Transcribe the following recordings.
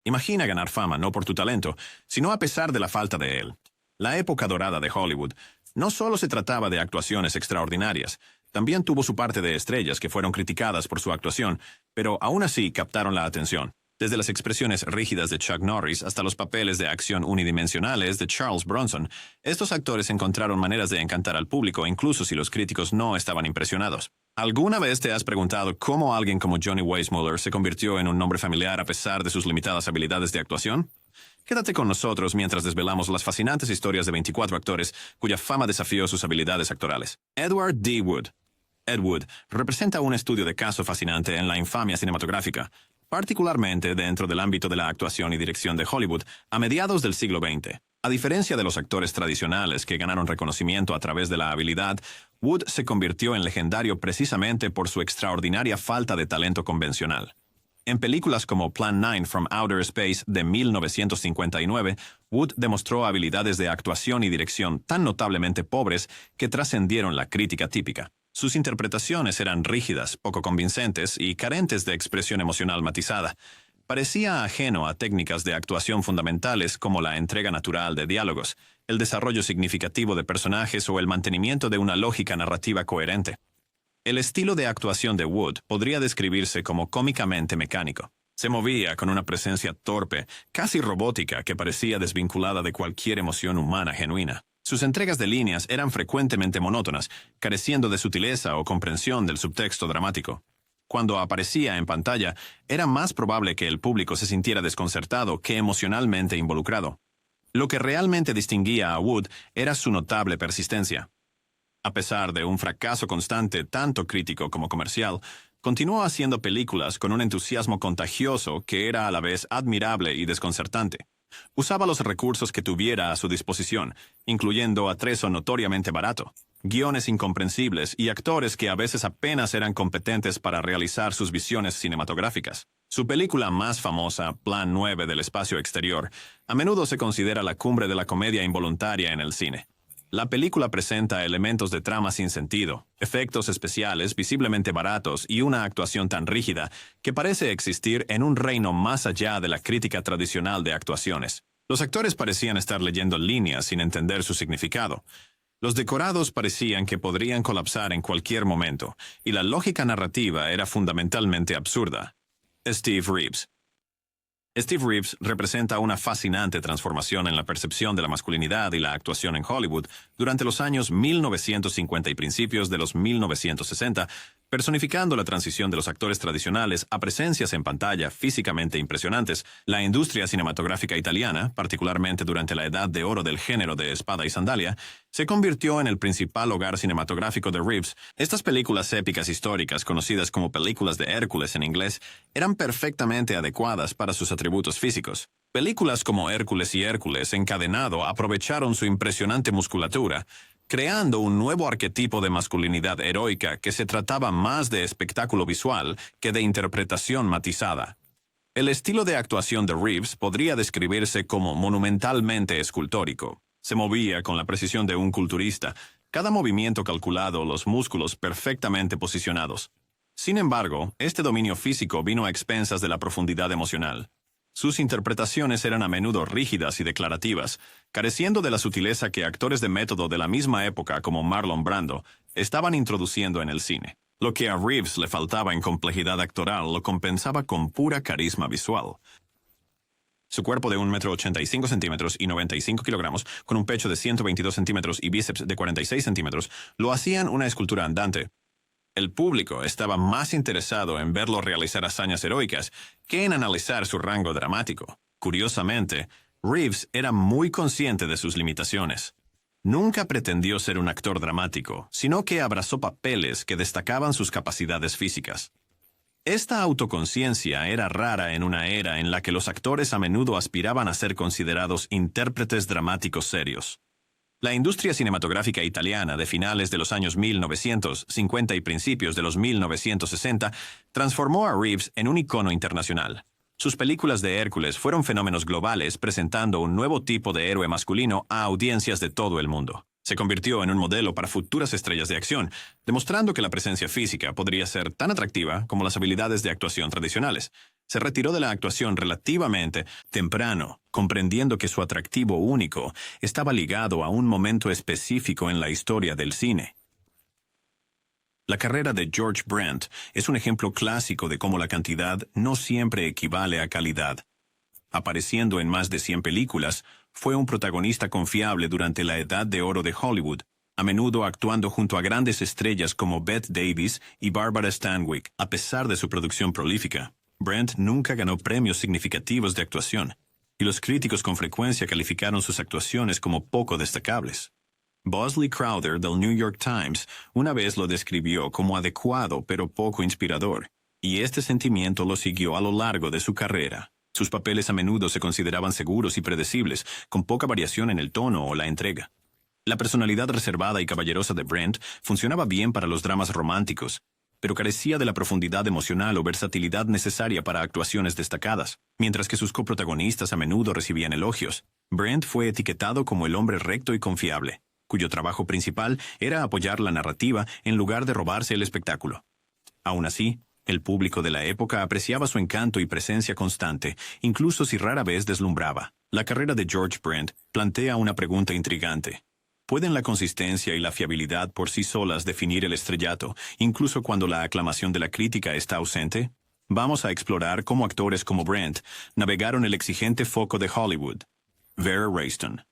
Imagina ganar fama no por tu talento, sino a pesar de la falta de él. La época dorada de Hollywood no solo se trataba de actuaciones extraordinarias, también tuvo su parte de estrellas que fueron criticadas por su actuación, pero aún así captaron la atención. Desde las expresiones rígidas de Chuck Norris hasta los papeles de acción unidimensionales de Charles Bronson, estos actores encontraron maneras de encantar al público incluso si los críticos no estaban impresionados. ¿Alguna vez te has preguntado cómo alguien como Johnny Weissmuller se convirtió en un nombre familiar a pesar de sus limitadas habilidades de actuación? Quédate con nosotros mientras desvelamos las fascinantes historias de 24 actores cuya fama desafió sus habilidades actorales. Edward D. Wood. Ed Wood representa un estudio de caso fascinante en la infamia cinematográfica, particularmente dentro del ámbito de la actuación y dirección de Hollywood a mediados del siglo XX. A diferencia de los actores tradicionales que ganaron reconocimiento a través de la habilidad, Wood se convirtió en legendario precisamente por su extraordinaria falta de talento convencional. En películas como Plan 9 from Outer Space de 1959, Wood demostró habilidades de actuación y dirección tan notablemente pobres que trascendieron la crítica típica. Sus interpretaciones eran rígidas, poco convincentes y carentes de expresión emocional matizada. Parecía ajeno a técnicas de actuación fundamentales como la entrega natural de diálogos, el desarrollo significativo de personajes o el mantenimiento de una lógica narrativa coherente. El estilo de actuación de Wood podría describirse como cómicamente mecánico. Se movía con una presencia torpe, casi robótica, que parecía desvinculada de cualquier emoción humana genuina. Sus entregas de líneas eran frecuentemente monótonas, careciendo de sutileza o comprensión del subtexto dramático. Cuando aparecía en pantalla, era más probable que el público se sintiera desconcertado que emocionalmente involucrado. Lo que realmente distinguía a Wood era su notable persistencia. A pesar de un fracaso constante, tanto crítico como comercial, continuó haciendo películas con un entusiasmo contagioso que era a la vez admirable y desconcertante. Usaba los recursos que tuviera a su disposición, incluyendo atrezo notoriamente barato, guiones incomprensibles y actores que a veces apenas eran competentes para realizar sus visiones cinematográficas. Su película más famosa, Plan 9 del espacio exterior, a menudo se considera la cumbre de la comedia involuntaria en el cine. La película presenta elementos de trama sin sentido, efectos especiales visiblemente baratos y una actuación tan rígida que parece existir en un reino más allá de la crítica tradicional de actuaciones. Los actores parecían estar leyendo líneas sin entender su significado. Los decorados parecían que podrían colapsar en cualquier momento, y la lógica narrativa era fundamentalmente absurda. Steve Reeves. Steve Reeves representa una fascinante transformación en la percepción de la masculinidad y la actuación en Hollywood durante los años 1950 y principios de los 1960, personificando la transición de los actores tradicionales a presencias en pantalla físicamente impresionantes. La industria cinematográfica italiana, particularmente durante la edad de oro del género de espada y sandalia, se convirtió en el principal hogar cinematográfico de Reeves. Estas películas épicas históricas, conocidas como películas de Hércules en inglés, eran perfectamente adecuadas para sus atributos físicos. Películas como Hércules y Hércules encadenado aprovecharon su impresionante musculatura, creando un nuevo arquetipo de masculinidad heroica que se trataba más de espectáculo visual que de interpretación matizada. El estilo de actuación de Reeves podría describirse como monumentalmente escultórico. Se movía con la precisión de un culturista, cada movimiento calculado, los músculos perfectamente posicionados. Sin embargo, este dominio físico vino a expensas de la profundidad emocional. Sus interpretaciones eran a menudo rígidas y declarativas, careciendo de la sutileza que actores de método de la misma época como Marlon Brando estaban introduciendo en el cine. Lo que a Reeves le faltaba en complejidad actoral lo compensaba con pura carisma visual. Su cuerpo de 1,85 m y 95 kilogramos, con un pecho de 122 centímetros y bíceps de 46 centímetros, lo hacían una escultura andante. El público estaba más interesado en verlo realizar hazañas heroicas que en analizar su rango dramático. Curiosamente, Reeves era muy consciente de sus limitaciones. Nunca pretendió ser un actor dramático, sino que abrazó papeles que destacaban sus capacidades físicas. Esta autoconciencia era rara en una era en la que los actores a menudo aspiraban a ser considerados intérpretes dramáticos serios. La industria cinematográfica italiana de finales de los años 1950 y principios de los 1960 transformó a Reeves en un icono internacional. Sus películas de Hércules fueron fenómenos globales presentando un nuevo tipo de héroe masculino a audiencias de todo el mundo. Se convirtió en un modelo para futuras estrellas de acción, demostrando que la presencia física podría ser tan atractiva como las habilidades de actuación tradicionales. Se retiró de la actuación relativamente temprano, comprendiendo que su atractivo único estaba ligado a un momento específico en la historia del cine. La carrera de George Brent es un ejemplo clásico de cómo la cantidad no siempre equivale a calidad. Apareciendo en más de 100 películas, fue un protagonista confiable durante la edad de oro de Hollywood, a menudo actuando junto a grandes estrellas como Bette Davis y Barbara Stanwyck. A pesar de su producción prolífica, Brent nunca ganó premios significativos de actuación, y los críticos con frecuencia calificaron sus actuaciones como poco destacables. Bosley Crowther del New York Times una vez lo describió como adecuado pero poco inspirador, y este sentimiento lo siguió a lo largo de su carrera. Sus papeles a menudo se consideraban seguros y predecibles, con poca variación en el tono o la entrega. La personalidad reservada y caballerosa de Brent funcionaba bien para los dramas románticos, pero carecía de la profundidad emocional o versatilidad necesaria para actuaciones destacadas. Mientras que sus coprotagonistas a menudo recibían elogios, Brent fue etiquetado como el hombre recto y confiable, cuyo trabajo principal era apoyar la narrativa en lugar de robarse el espectáculo. Aún así, el público de la época apreciaba su encanto y presencia constante, incluso si rara vez deslumbraba. La carrera de George Brent plantea una pregunta intrigante. ¿Pueden la consistencia y la fiabilidad por sí solas definir el estrellato, incluso cuando la aclamación de la crítica está ausente? Vamos a explorar cómo actores como Brent navegaron el exigente foco de Hollywood. Vera Raiston.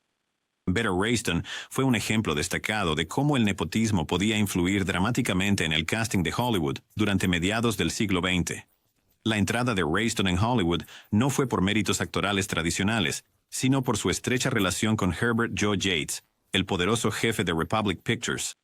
Vera Raiston fue un ejemplo destacado de cómo el nepotismo podía influir dramáticamente en el casting de Hollywood durante mediados del siglo XX. La entrada de Raiston en Hollywood no fue por méritos actorales tradicionales, sino por su estrecha relación con Herbert Joe Yates, el poderoso jefe de Republic Pictures.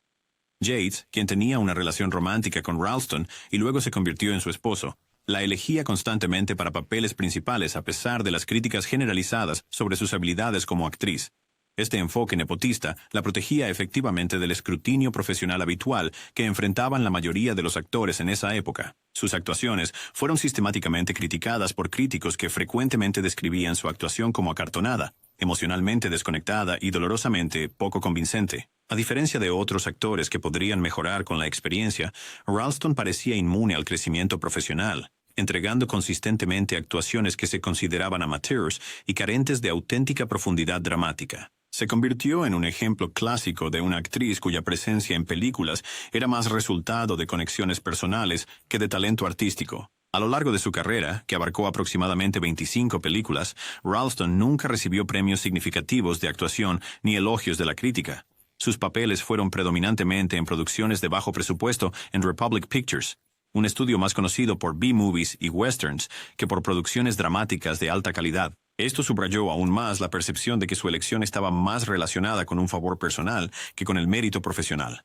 Yates, quien tenía una relación romántica con Ralston y luego se convirtió en su esposo, la elegía constantemente para papeles principales a pesar de las críticas generalizadas sobre sus habilidades como actriz. Este enfoque nepotista la protegía efectivamente del escrutinio profesional habitual que enfrentaban la mayoría de los actores en esa época. Sus actuaciones fueron sistemáticamente criticadas por críticos que frecuentemente describían su actuación como acartonada, emocionalmente desconectada y dolorosamente poco convincente. A diferencia de otros actores que podrían mejorar con la experiencia, Ralston parecía inmune al crecimiento profesional, entregando consistentemente actuaciones que se consideraban amateurs y carentes de auténtica profundidad dramática. Se convirtió en un ejemplo clásico de una actriz cuya presencia en películas era más resultado de conexiones personales que de talento artístico. A lo largo de su carrera, que abarcó aproximadamente 25 películas, Ralston nunca recibió premios significativos de actuación ni elogios de la crítica. Sus papeles fueron predominantemente en producciones de bajo presupuesto en Republic Pictures, un estudio más conocido por B-movies y westerns que por producciones dramáticas de alta calidad. Esto subrayó aún más la percepción de que su elección estaba más relacionada con un favor personal que con el mérito profesional.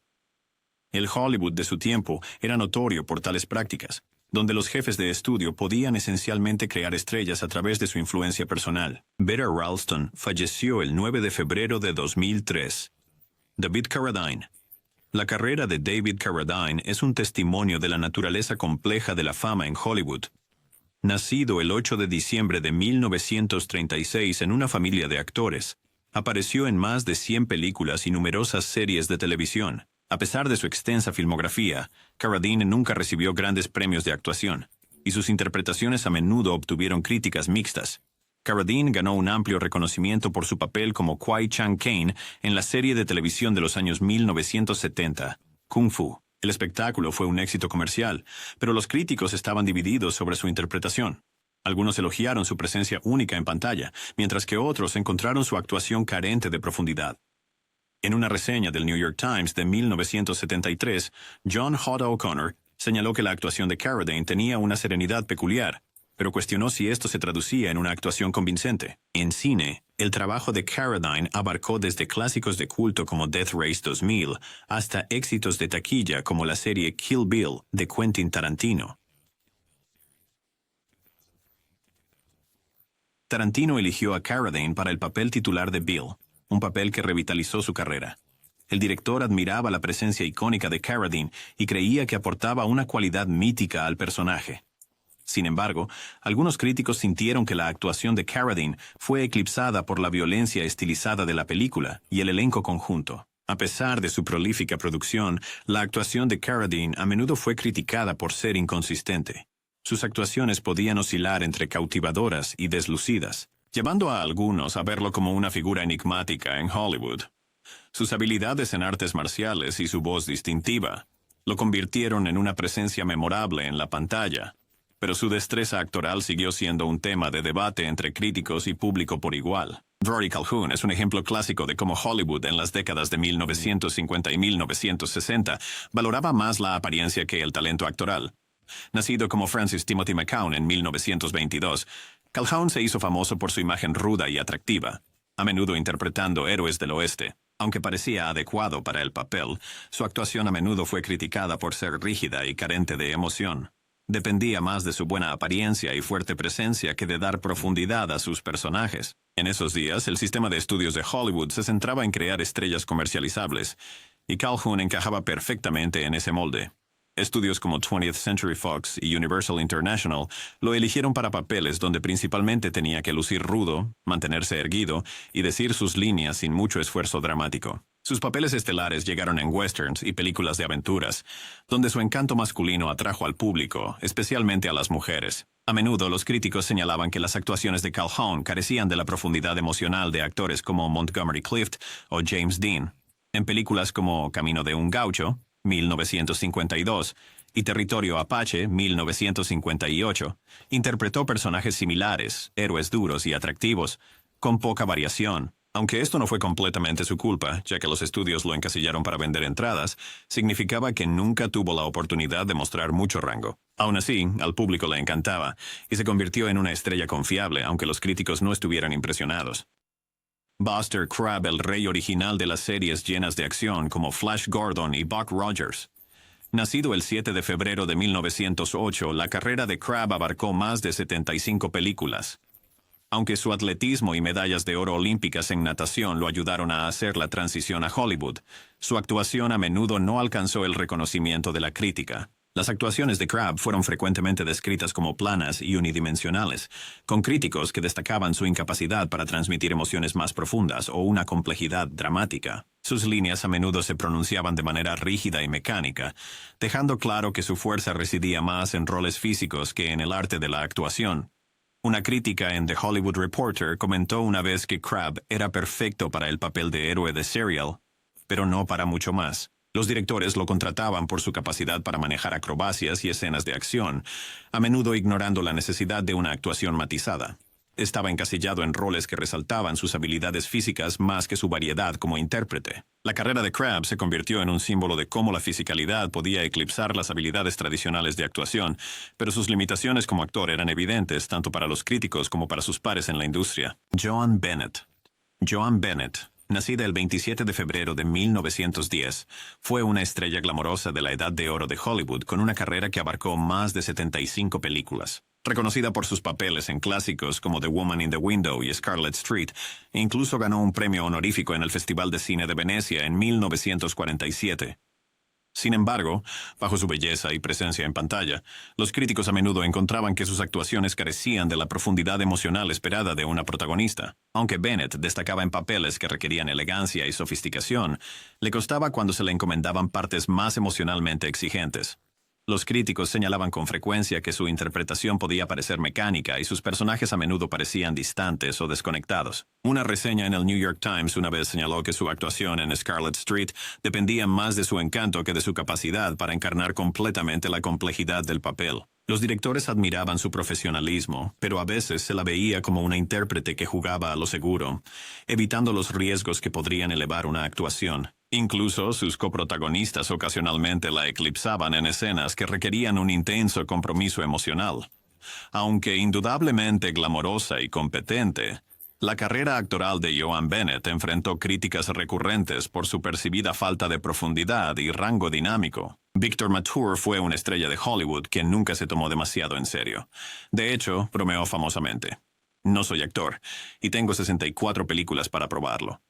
El Hollywood de su tiempo era notorio por tales prácticas, donde los jefes de estudio podían esencialmente crear estrellas a través de su influencia personal. Vera Ralston falleció el 9 de febrero de 2003. David Carradine. La carrera de David Carradine es un testimonio de la naturaleza compleja de la fama en Hollywood. Nacido el 8 de diciembre de 1936 en una familia de actores, apareció en más de 100 películas y numerosas series de televisión. A pesar de su extensa filmografía, Carradine nunca recibió grandes premios de actuación, y sus interpretaciones a menudo obtuvieron críticas mixtas. Carradine ganó un amplio reconocimiento por su papel como Kwai Chang Caine en la serie de televisión de los años 1970, Kung Fu. El espectáculo fue un éxito comercial, pero los críticos estaban divididos sobre su interpretación. Algunos elogiaron su presencia única en pantalla, mientras que otros encontraron su actuación carente de profundidad. En una reseña del New York Times de 1973, John Hod O'Connor señaló que la actuación de Carradine tenía una serenidad peculiar, pero cuestionó si esto se traducía en una actuación convincente. En cine, el trabajo de Carradine abarcó desde clásicos de culto como Death Race 2000 hasta éxitos de taquilla como la serie Kill Bill de Quentin Tarantino. Tarantino eligió a Carradine para el papel titular de Bill, un papel que revitalizó su carrera. El director admiraba la presencia icónica de Carradine y creía que aportaba una cualidad mítica al personaje. Sin embargo, algunos críticos sintieron que la actuación de Carradine fue eclipsada por la violencia estilizada de la película y el elenco conjunto. A pesar de su prolífica producción, la actuación de Carradine a menudo fue criticada por ser inconsistente. Sus actuaciones podían oscilar entre cautivadoras y deslucidas, llevando a algunos a verlo como una figura enigmática en Hollywood. Sus habilidades en artes marciales y su voz distintiva lo convirtieron en una presencia memorable en la pantalla, pero su destreza actoral siguió siendo un tema de debate entre críticos y público por igual. Rory Calhoun es un ejemplo clásico de cómo Hollywood en las décadas de 1950 y 1960 valoraba más la apariencia que el talento actoral. Nacido como Francis Timothy McCown en 1922, Calhoun se hizo famoso por su imagen ruda y atractiva, a menudo interpretando héroes del oeste. Aunque parecía adecuado para el papel, su actuación a menudo fue criticada por ser rígida y carente de emoción. Dependía más de su buena apariencia y fuerte presencia que de dar profundidad a sus personajes. En esos días, el sistema de estudios de Hollywood se centraba en crear estrellas comercializables, y Calhoun encajaba perfectamente en ese molde. Estudios como 20th Century Fox y Universal International lo eligieron para papeles donde principalmente tenía que lucir rudo, mantenerse erguido y decir sus líneas sin mucho esfuerzo dramático. Sus papeles estelares llegaron en westerns y películas de aventuras, donde su encanto masculino atrajo al público, especialmente a las mujeres. A menudo los críticos señalaban que las actuaciones de Calhoun carecían de la profundidad emocional de actores como Montgomery Clift o James Dean. En películas como Camino de un Gaucho, 1952, y Territorio Apache, 1958, interpretó personajes similares, héroes duros y atractivos, con poca variación. Aunque esto no fue completamente su culpa, ya que los estudios lo encasillaron para vender entradas, significaba que nunca tuvo la oportunidad de mostrar mucho rango. Aún así, al público le encantaba, y se convirtió en una estrella confiable, aunque los críticos no estuvieran impresionados. Buster Crabbe, el rey original de las series llenas de acción como Flash Gordon y Buck Rogers. Nacido el 7 de febrero de 1908, la carrera de Crabbe abarcó más de 75 películas. Aunque su atletismo y medallas de oro olímpicas en natación lo ayudaron a hacer la transición a Hollywood, su actuación a menudo no alcanzó el reconocimiento de la crítica. Las actuaciones de Crabbe fueron frecuentemente descritas como planas y unidimensionales, con críticos que destacaban su incapacidad para transmitir emociones más profundas o una complejidad dramática. Sus líneas a menudo se pronunciaban de manera rígida y mecánica, dejando claro que su fuerza residía más en roles físicos que en el arte de la actuación. Una crítica en The Hollywood Reporter comentó una vez que Crabbe era perfecto para el papel de héroe de Serial, pero no para mucho más. Los directores lo contrataban por su capacidad para manejar acrobacias y escenas de acción, a menudo ignorando la necesidad de una actuación matizada. Estaba encasillado en roles que resaltaban sus habilidades físicas más que su variedad como intérprete. La carrera de Crabbe se convirtió en un símbolo de cómo la fisicalidad podía eclipsar las habilidades tradicionales de actuación, pero sus limitaciones como actor eran evidentes tanto para los críticos como para sus pares en la industria. Joan Bennett. Joan Bennett, nacida el 27 de febrero de 1910, fue una estrella glamorosa de la edad de oro de Hollywood con una carrera que abarcó más de 75 películas. Reconocida por sus papeles en clásicos como The Woman in the Window y Scarlet Street, e incluso ganó un premio honorífico en el Festival de Cine de Venecia en 1947. Sin embargo, bajo su belleza y presencia en pantalla, los críticos a menudo encontraban que sus actuaciones carecían de la profundidad emocional esperada de una protagonista. Aunque Bennett destacaba en papeles que requerían elegancia y sofisticación, le costaba cuando se le encomendaban partes más emocionalmente exigentes. Los críticos señalaban con frecuencia que su interpretación podía parecer mecánica y sus personajes a menudo parecían distantes o desconectados. Una reseña en el New York Times una vez señaló que su actuación en Scarlet Street dependía más de su encanto que de su capacidad para encarnar completamente la complejidad del papel. Los directores admiraban su profesionalismo, pero a veces se la veía como una intérprete que jugaba a lo seguro, evitando los riesgos que podrían elevar una actuación. Incluso sus coprotagonistas ocasionalmente la eclipsaban en escenas que requerían un intenso compromiso emocional. Aunque indudablemente glamorosa y competente, la carrera actoral de Joan Bennett enfrentó críticas recurrentes por su percibida falta de profundidad y rango dinámico. Victor Mature fue una estrella de Hollywood que nunca se tomó demasiado en serio. De hecho, bromeó famosamente: "No soy actor, y tengo 64 películas para probarlo".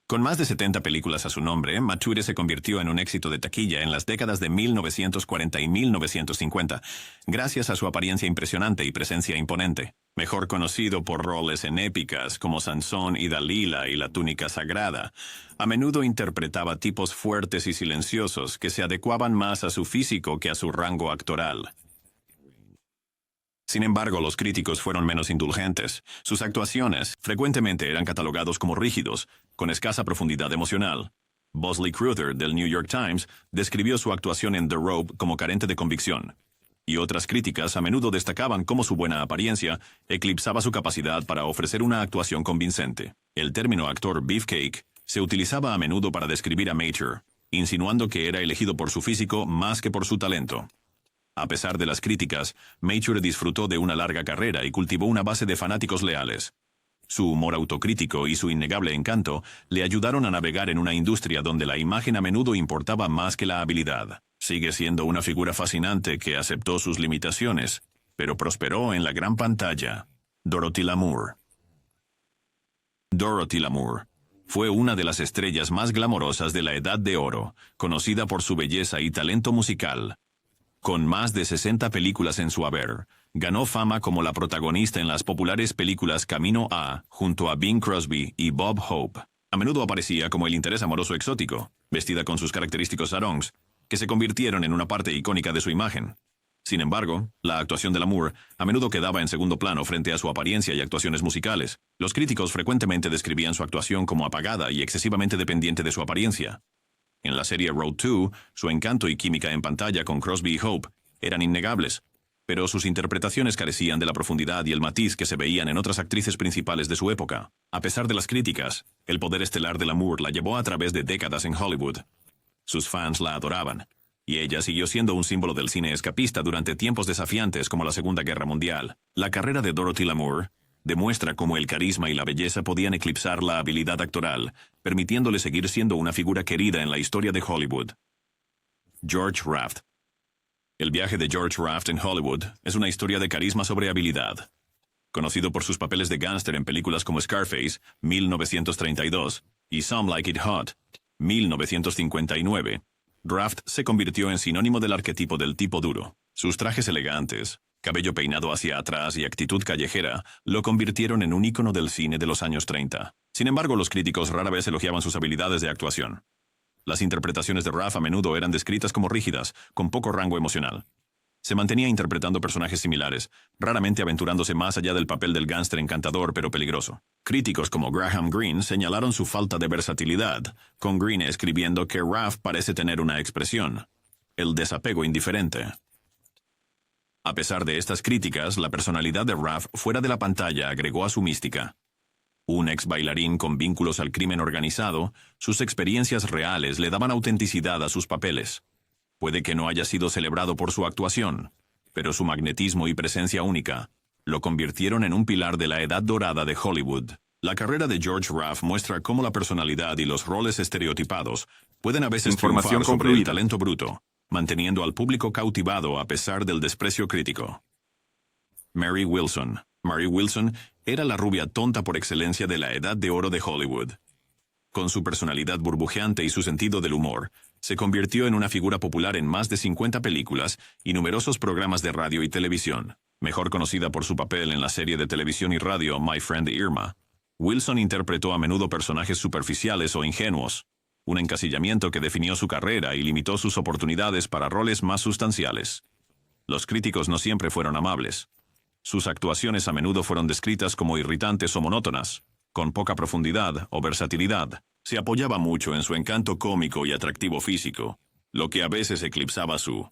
Con más de 70 películas a su nombre, Mature se convirtió en un éxito de taquilla en las décadas de 1940 y 1950, gracias a su apariencia impresionante y presencia imponente. Mejor conocido por roles en épicas como Sansón y Dalila y La túnica sagrada, a menudo interpretaba tipos fuertes y silenciosos que se adecuaban más a su físico que a su rango actoral. Sin embargo, los críticos fueron menos indulgentes. Sus actuaciones frecuentemente eran catalogados como rígidos, con escasa profundidad emocional. Bosley Crowther, del New York Times, describió su actuación en The Robe como carente de convicción. Y otras críticas a menudo destacaban cómo su buena apariencia eclipsaba su capacidad para ofrecer una actuación convincente. El término actor beefcake se utilizaba a menudo para describir a Mature, insinuando que era elegido por su físico más que por su talento. A pesar de las críticas, Mature disfrutó de una larga carrera y cultivó una base de fanáticos leales. Su humor autocrítico y su innegable encanto le ayudaron a navegar en una industria donde la imagen a menudo importaba más que la habilidad. Sigue siendo una figura fascinante que aceptó sus limitaciones, pero prosperó en la gran pantalla. Dorothy Lamour. Dorothy Lamour fue una de las estrellas más glamorosas de la Edad de Oro, conocida por su belleza y talento musical. Con más de 60 películas en su haber, ganó fama como la protagonista en las populares películas Camino a, junto a Bing Crosby y Bob Hope. A menudo aparecía como el interés amoroso exótico, vestida con sus característicos sarongs, que se convirtieron en una parte icónica de su imagen. Sin embargo, la actuación de Lamour a menudo quedaba en segundo plano frente a su apariencia y actuaciones musicales. Los críticos frecuentemente describían su actuación como apagada y excesivamente dependiente de su apariencia. En la serie Road 2, su encanto y química en pantalla con Crosby y Hope eran innegables, pero sus interpretaciones carecían de la profundidad y el matiz que se veían en otras actrices principales de su época. A pesar de las críticas, el poder estelar de Lamour la llevó a través de décadas en Hollywood. Sus fans la adoraban, y ella siguió siendo un símbolo del cine escapista durante tiempos desafiantes como la Segunda Guerra Mundial. La carrera de Dorothy Lamour demuestra cómo el carisma y la belleza podían eclipsar la habilidad actoral, permitiéndole seguir siendo una figura querida en la historia de Hollywood. George Raft. El viaje de George Raft en Hollywood es una historia de carisma sobre habilidad. Conocido por sus papeles de gángster en películas como Scarface, 1932, y Some Like It Hot, 1959, Raft se convirtió en sinónimo del arquetipo del tipo duro. Sus trajes elegantes, cabello peinado hacia atrás y actitud callejera lo convirtieron en un ícono del cine de los años 30. Sin embargo, los críticos rara vez elogiaban sus habilidades de actuación. Las interpretaciones de Raft a menudo eran descritas como rígidas, con poco rango emocional. Se mantenía interpretando personajes similares, raramente aventurándose más allá del papel del gángster encantador pero peligroso. Críticos como Graham Greene señalaron su falta de versatilidad, con Greene escribiendo que Raft parece tener una expresión: el desapego indiferente. A pesar de estas críticas, la personalidad de Raft fuera de la pantalla agregó a su mística. Un ex bailarín con vínculos al crimen organizado, sus experiencias reales le daban autenticidad a sus papeles. Puede que no haya sido celebrado por su actuación, pero su magnetismo y presencia única lo convirtieron en un pilar de la edad dorada de Hollywood. La carrera de George Raft muestra cómo la personalidad y los roles estereotipados pueden a veces triunfar sobre el talento bruto, manteniendo al público cautivado a pesar del desprecio crítico. Mary Wilson. Mary Wilson era la rubia tonta por excelencia de la edad de oro de Hollywood. Con su personalidad burbujeante y su sentido del humor, se convirtió en una figura popular en más de 50 películas y numerosos programas de radio y televisión. Mejor conocida por su papel en la serie de televisión y radio My Friend Irma, Wilson interpretó a menudo personajes superficiales o ingenuos, un encasillamiento que definió su carrera y limitó sus oportunidades para roles más sustanciales. Los críticos no siempre fueron amables. Sus actuaciones a menudo fueron descritas como irritantes o monótonas, con poca profundidad o versatilidad. Se apoyaba mucho en su encanto cómico y atractivo físico, lo que a veces eclipsaba su...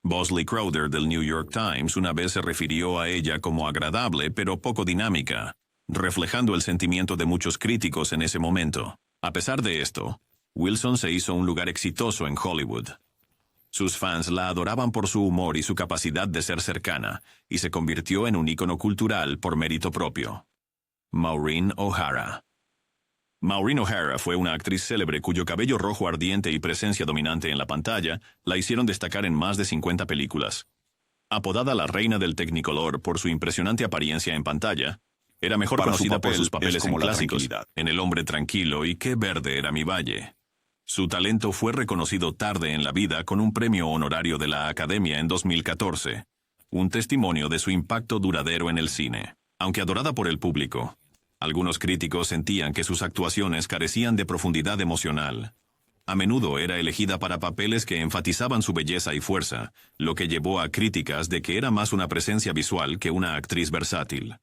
Bosley Crowther del New York Times una vez se refirió a ella como agradable pero poco dinámica, reflejando el sentimiento de muchos críticos en ese momento. A pesar de esto, Wilson se hizo un lugar exitoso en Hollywood. Sus fans la adoraban por su humor y su capacidad de ser cercana, y se convirtió en un ícono cultural por mérito propio. Maureen O'Hara. Maureen O'Hara fue una actriz célebre cuyo cabello rojo ardiente y presencia dominante en la pantalla la hicieron destacar en más de 50 películas. Apodada la reina del Technicolor por su impresionante apariencia en pantalla, era mejor conocida por sus papeles en clásicos, en El hombre tranquilo y Qué verde era mi valle. Su talento fue reconocido tarde en la vida con un premio honorario de la Academia en 2014, un testimonio de su impacto duradero en el cine. Aunque adorada por el público, algunos críticos sentían que sus actuaciones carecían de profundidad emocional. A menudo era elegida para papeles que enfatizaban su belleza y fuerza, lo que llevó a críticas de que era más una presencia visual que una actriz versátil.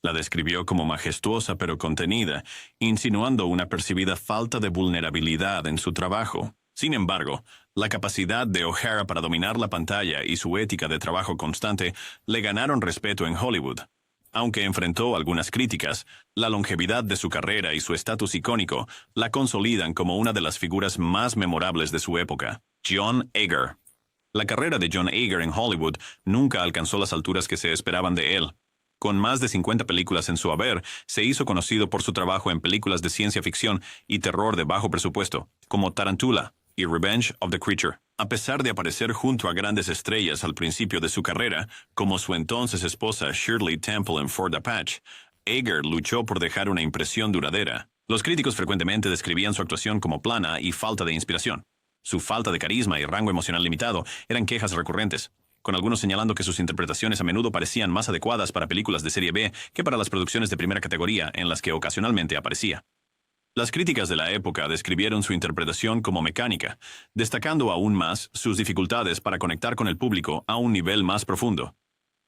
La describió como majestuosa pero contenida, insinuando una percibida falta de vulnerabilidad en su trabajo. Sin embargo, la capacidad de O'Hara para dominar la pantalla y su ética de trabajo constante le ganaron respeto en Hollywood. Aunque enfrentó algunas críticas, la longevidad de su carrera y su estatus icónico la consolidan como una de las figuras más memorables de su época. John Agar. La carrera de John Agar en Hollywood nunca alcanzó las alturas que se esperaban de él. Con más de 50 películas en su haber, se hizo conocido por su trabajo en películas de ciencia ficción y terror de bajo presupuesto, como Tarantula y Revenge of the Creature. A pesar de aparecer junto a grandes estrellas al principio de su carrera, como su entonces esposa Shirley Temple en Fort Apache, Agar luchó por dejar una impresión duradera. Los críticos frecuentemente describían su actuación como plana y falta de inspiración. Su falta de carisma y rango emocional limitado eran quejas recurrentes, con algunos señalando que sus interpretaciones a menudo parecían más adecuadas para películas de serie B que para las producciones de primera categoría en las que ocasionalmente aparecía. Las críticas de la época describieron su interpretación como mecánica, destacando aún más sus dificultades para conectar con el público a un nivel más profundo.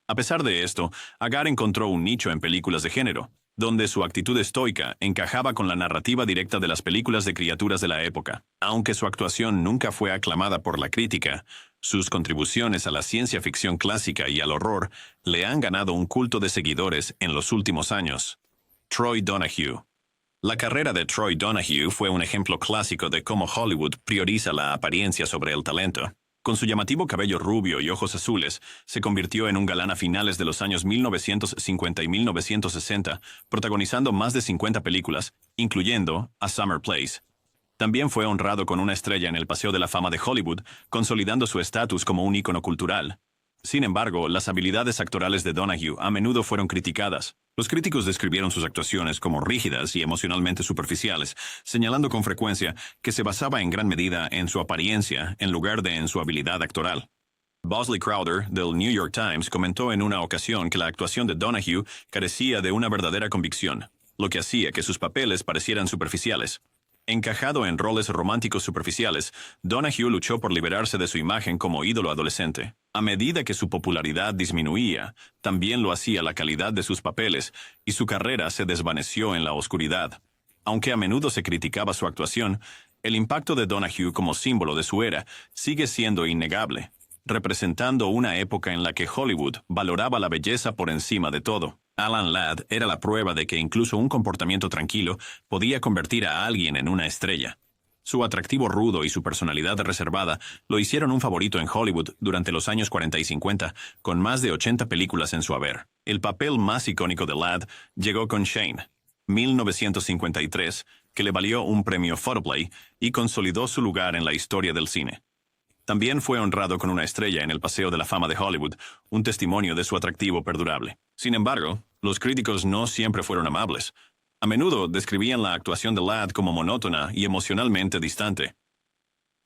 A pesar de esto, Agar encontró un nicho en películas de género, donde su actitud estoica encajaba con la narrativa directa de las películas de criaturas de la época. Aunque su actuación nunca fue aclamada por la crítica, sus contribuciones a la ciencia ficción clásica y al horror le han ganado un culto de seguidores en los últimos años. Troy Donahue. La carrera de Troy Donahue fue un ejemplo clásico de cómo Hollywood prioriza la apariencia sobre el talento. Con su llamativo cabello rubio y ojos azules, se convirtió en un galán a finales de los años 1950 y 1960, protagonizando más de 50 películas, incluyendo A Summer Place. También fue honrado con una estrella en el Paseo de la Fama de Hollywood, consolidando su estatus como un ícono cultural. Sin embargo, las habilidades actorales de Donahue a menudo fueron criticadas. Los críticos describieron sus actuaciones como rígidas y emocionalmente superficiales, señalando con frecuencia que se basaba en gran medida en su apariencia en lugar de en su habilidad actoral. Bosley Crowther, del New York Times, comentó en una ocasión que la actuación de Donahue carecía de una verdadera convicción, lo que hacía que sus papeles parecieran superficiales. Encajado en roles románticos superficiales, Donahue luchó por liberarse de su imagen como ídolo adolescente. A medida que su popularidad disminuía, también lo hacía la calidad de sus papeles, y su carrera se desvaneció en la oscuridad. Aunque a menudo se criticaba su actuación, el impacto de Donahue como símbolo de su era sigue siendo innegable, representando una época en la que Hollywood valoraba la belleza por encima de todo. Alan Ladd era la prueba de que incluso un comportamiento tranquilo podía convertir a alguien en una estrella. Su atractivo rudo y su personalidad reservada lo hicieron un favorito en Hollywood durante los años 40 y 50, con más de 80 películas en su haber. El papel más icónico de Ladd llegó con Shane, 1953, que le valió un premio Photoplay y consolidó su lugar en la historia del cine. También fue honrado con una estrella en el Paseo de la Fama de Hollywood, un testimonio de su atractivo perdurable. Sin embargo, los críticos no siempre fueron amables. A menudo describían la actuación de Ladd como monótona y emocionalmente distante.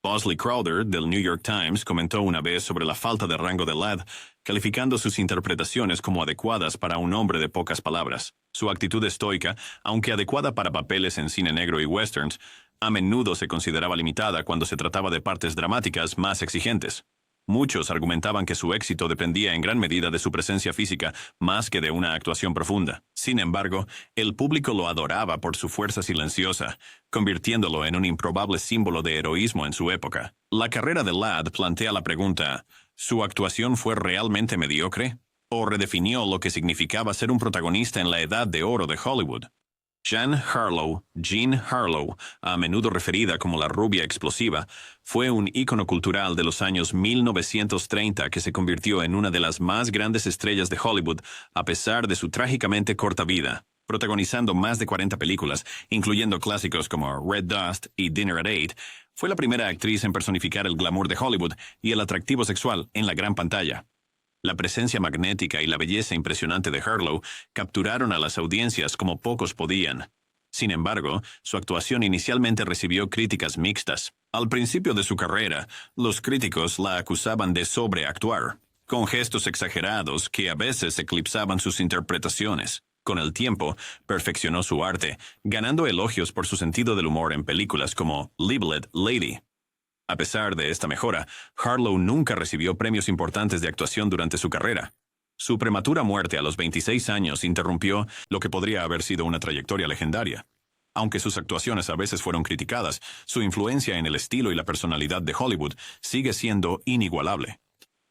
Bosley Crowther, del New York Times, comentó una vez sobre la falta de rango de Ladd, calificando sus interpretaciones como adecuadas para un hombre de pocas palabras. Su actitud estoica, aunque adecuada para papeles en cine negro y westerns, a menudo se consideraba limitada cuando se trataba de partes dramáticas más exigentes. Muchos argumentaban que su éxito dependía en gran medida de su presencia física más que de una actuación profunda. Sin embargo, el público lo adoraba por su fuerza silenciosa, convirtiéndolo en un improbable símbolo de heroísmo en su época. La carrera de Ladd plantea la pregunta: ¿su actuación fue realmente mediocre? ¿O redefinió lo que significaba ser un protagonista en la edad de oro de Hollywood? Jean Harlow, a menudo referida como la rubia explosiva, fue un ícono cultural de los años 1930 que se convirtió en una de las más grandes estrellas de Hollywood a pesar de su trágicamente corta vida, protagonizando más de 40 películas, incluyendo clásicos como Red Dust y Dinner at Eight. Fue la primera actriz en personificar el glamour de Hollywood y el atractivo sexual en la gran pantalla. La presencia magnética y la belleza impresionante de Harlow capturaron a las audiencias como pocos podían. Sin embargo, su actuación inicialmente recibió críticas mixtas. Al principio de su carrera, los críticos la acusaban de sobreactuar, con gestos exagerados que a veces eclipsaban sus interpretaciones. Con el tiempo, perfeccionó su arte, ganando elogios por su sentido del humor en películas como Libeled Lady. A pesar de esta mejora, Harlow nunca recibió premios importantes de actuación durante su carrera. Su prematura muerte a los 26 años interrumpió lo que podría haber sido una trayectoria legendaria. Aunque sus actuaciones a veces fueron criticadas, su influencia en el estilo y la personalidad de Hollywood sigue siendo inigualable.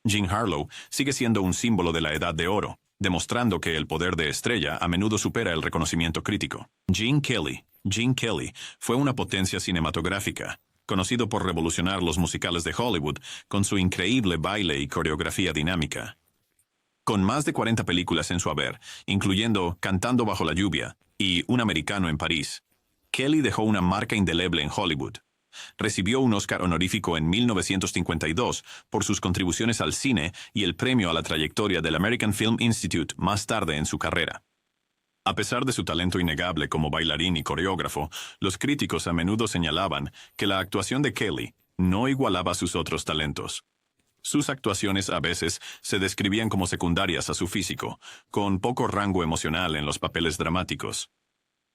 Jean Harlow sigue siendo un símbolo de la Edad de Oro, demostrando que el poder de estrella a menudo supera el reconocimiento crítico. Gene Kelly fue una potencia cinematográfica, conocido por revolucionar los musicales de Hollywood con su increíble baile y coreografía dinámica. Con más de 40 películas en su haber, incluyendo Cantando bajo la lluvia y Un americano en París, Kelly dejó una marca indeleble en Hollywood. Recibió un Oscar honorífico en 1952 por sus contribuciones al cine y el premio a la trayectoria del American Film Institute más tarde en su carrera. A pesar de su talento innegable como bailarín y coreógrafo, los críticos a menudo señalaban que la actuación de Kelly no igualaba sus otros talentos. Sus actuaciones a veces se describían como secundarias a su físico, con poco rango emocional en los papeles dramáticos.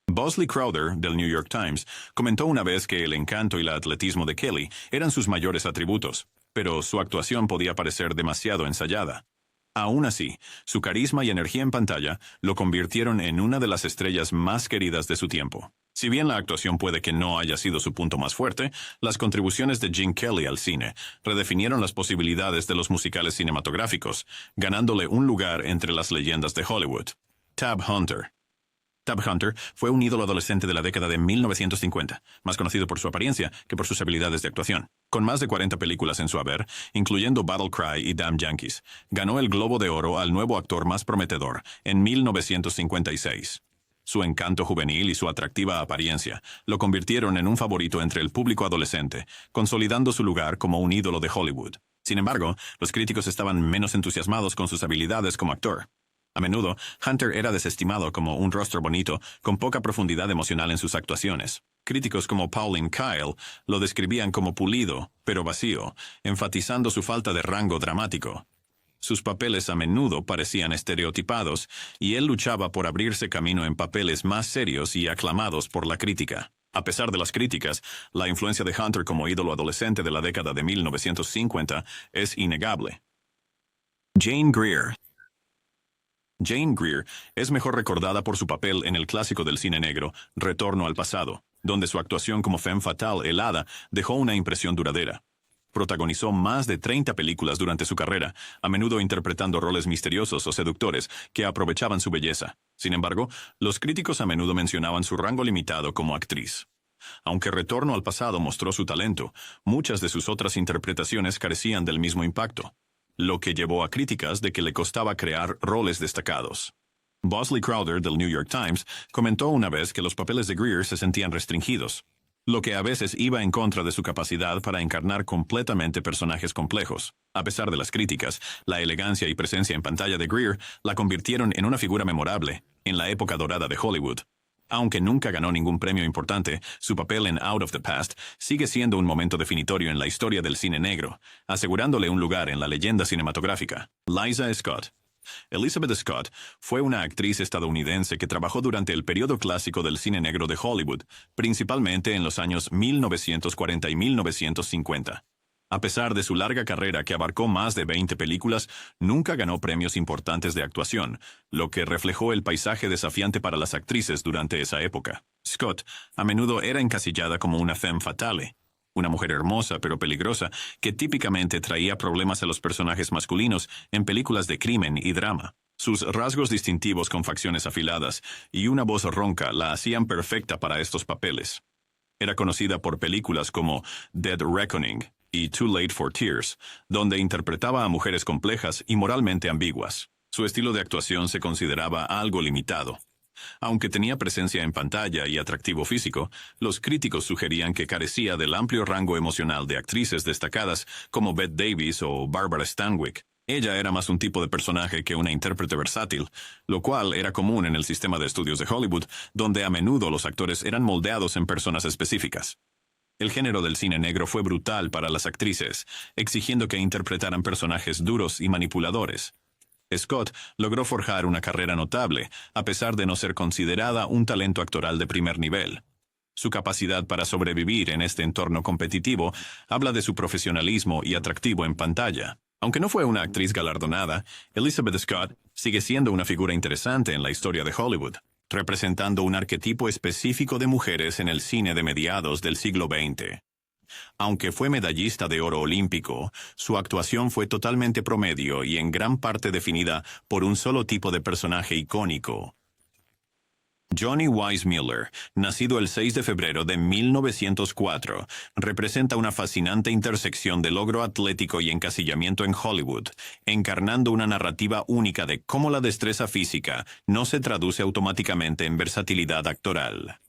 Bosley Crowther, del New York Times, comentó una vez que el encanto y el atletismo de Kelly eran sus mayores atributos, pero su actuación podía parecer demasiado ensayada. Aún así, su carisma y energía en pantalla lo convirtieron en una de las estrellas más queridas de su tiempo. Si bien la actuación puede que no haya sido su punto más fuerte, las contribuciones de Gene Kelly al cine redefinieron las posibilidades de los musicales cinematográficos, ganándole un lugar entre las leyendas de Hollywood. Tab Hunter fue un ídolo adolescente de la década de 1950, más conocido por su apariencia que por sus habilidades de actuación. Con más de 40 películas en su haber, incluyendo Battle Cry y Damn Yankees, ganó el Globo de Oro al nuevo actor más prometedor en 1956. Su encanto juvenil y su atractiva apariencia lo convirtieron en un favorito entre el público adolescente, consolidando su lugar como un ídolo de Hollywood. Sin embargo, los críticos estaban menos entusiasmados con sus habilidades como actor. A menudo, Hunter era desestimado como un rostro bonito, con poca profundidad emocional en sus actuaciones. Críticos como Pauline Kael lo describían como pulido, pero vacío, enfatizando su falta de rango dramático. Sus papeles a menudo parecían estereotipados, y él luchaba por abrirse camino en papeles más serios y aclamados por la crítica. A pesar de las críticas, la influencia de Hunter como ídolo adolescente de la década de 1950 es innegable. Jane Greer es mejor recordada por su papel en el clásico del cine negro, Retorno al pasado, donde su actuación como femme fatale helada dejó una impresión duradera. Protagonizó más de 30 películas durante su carrera, a menudo interpretando roles misteriosos o seductores que aprovechaban su belleza. Sin embargo, los críticos a menudo mencionaban su rango limitado como actriz. Aunque Retorno al pasado mostró su talento, muchas de sus otras interpretaciones carecían del mismo impacto, lo que llevó a críticas de que le costaba crear roles destacados. Bosley Crowther, del New York Times, comentó una vez que los papeles de Greer se sentían restringidos, lo que a veces iba en contra de su capacidad para encarnar completamente personajes complejos. A pesar de las críticas, la elegancia y presencia en pantalla de Greer la convirtieron en una figura memorable en la época dorada de Hollywood. Aunque nunca ganó ningún premio importante, su papel en Out of the Past sigue siendo un momento definitorio en la historia del cine negro, asegurándole un lugar en la leyenda cinematográfica. Liza Scott. Elizabeth Scott fue una actriz estadounidense que trabajó durante el periodo clásico del cine negro de Hollywood, principalmente en los años 1940 y 1950. A pesar de su larga carrera que abarcó más de 20 películas, nunca ganó premios importantes de actuación, lo que reflejó el paisaje desafiante para las actrices durante esa época. Scott a menudo era encasillada como una femme fatale, una mujer hermosa pero peligrosa que típicamente traía problemas a los personajes masculinos en películas de crimen y drama. Sus rasgos distintivos con facciones afiladas y una voz ronca la hacían perfecta para estos papeles. Era conocida por películas como Dead Reckoning y Too Late for Tears, donde interpretaba a mujeres complejas y moralmente ambiguas. Su estilo de actuación se consideraba algo limitado. Aunque tenía presencia en pantalla y atractivo físico, los críticos sugerían que carecía del amplio rango emocional de actrices destacadas como Bette Davis o Barbara Stanwyck. Ella era más un tipo de personaje que una intérprete versátil, lo cual era común en el sistema de estudios de Hollywood, donde a menudo los actores eran moldeados en personas específicas. El género del cine negro fue brutal para las actrices, exigiendo que interpretaran personajes duros y manipuladores. Scott logró forjar una carrera notable, a pesar de no ser considerada un talento actoral de primer nivel. Su capacidad para sobrevivir en este entorno competitivo habla de su profesionalismo y atractivo en pantalla. Aunque no fue una actriz galardonada, Elizabeth Scott sigue siendo una figura interesante en la historia de Hollywood, representando un arquetipo específico de mujeres en el cine de mediados del siglo XX. Aunque fue medallista de oro olímpico, su actuación fue totalmente promedio y en gran parte definida por un solo tipo de personaje icónico. Johnny Weissmuller, nacido el 6 de febrero de 1904, representa una fascinante intersección de logro atlético y encasillamiento en Hollywood, encarnando una narrativa única de cómo la destreza física no se traduce automáticamente en versatilidad actoral.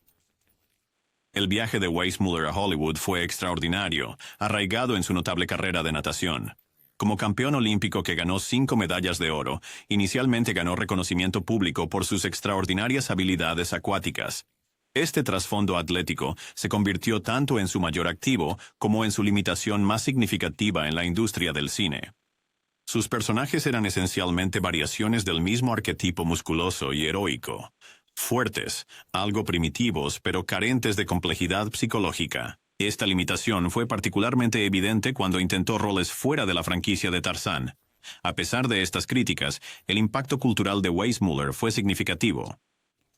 El viaje de Weissmuller a Hollywood fue extraordinario, arraigado en su notable carrera de natación. Como campeón olímpico que ganó 5 medallas de oro, inicialmente ganó reconocimiento público por sus extraordinarias habilidades acuáticas. Este trasfondo atlético se convirtió tanto en su mayor activo como en su limitación más significativa en la industria del cine. Sus personajes eran esencialmente variaciones del mismo arquetipo musculoso y heroico. Fuertes, algo primitivos, pero carentes de complejidad psicológica. Esta limitación fue particularmente evidente cuando intentó roles fuera de la franquicia de Tarzán. A pesar de estas críticas, el impacto cultural de Weissmuller fue significativo.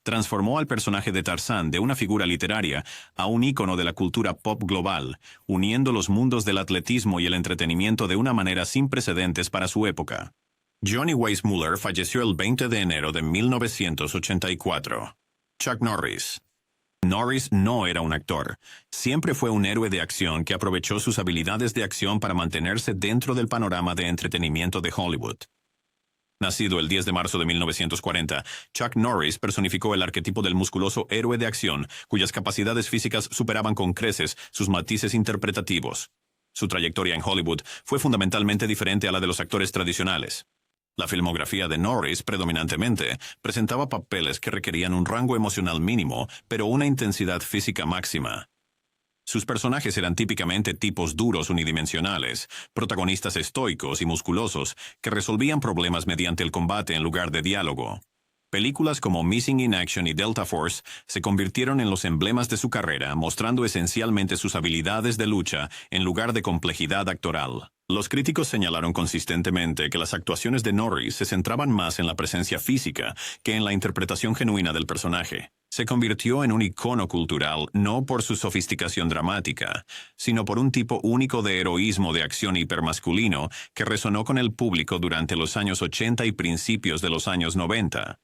Transformó al personaje de Tarzán de una figura literaria a un ícono de la cultura pop global, uniendo los mundos del atletismo y el entretenimiento de una manera sin precedentes para su época. Johnny Weissmuller falleció el 20 de enero de 1984. Chuck Norris. Norris no era un actor. Siempre fue un héroe de acción que aprovechó sus habilidades de acción para mantenerse dentro del panorama de entretenimiento de Hollywood. Nacido el 10 de marzo de 1940, Chuck Norris personificó el arquetipo del musculoso héroe de acción, cuyas capacidades físicas superaban con creces sus matices interpretativos. Su trayectoria en Hollywood fue fundamentalmente diferente a la de los actores tradicionales. La filmografía de Norris, predominantemente, presentaba papeles que requerían un rango emocional mínimo, pero una intensidad física máxima. Sus personajes eran típicamente tipos duros unidimensionales, protagonistas estoicos y musculosos que resolvían problemas mediante el combate en lugar de diálogo. Películas como Missing in Action y Delta Force se convirtieron en los emblemas de su carrera, mostrando esencialmente sus habilidades de lucha en lugar de complejidad actoral. Los críticos señalaron consistentemente que las actuaciones de Norris se centraban más en la presencia física que en la interpretación genuina del personaje. Se convirtió en un icono cultural no por su sofisticación dramática, sino por un tipo único de heroísmo de acción hipermasculino que resonó con el público durante los años 80 y principios de los años 90.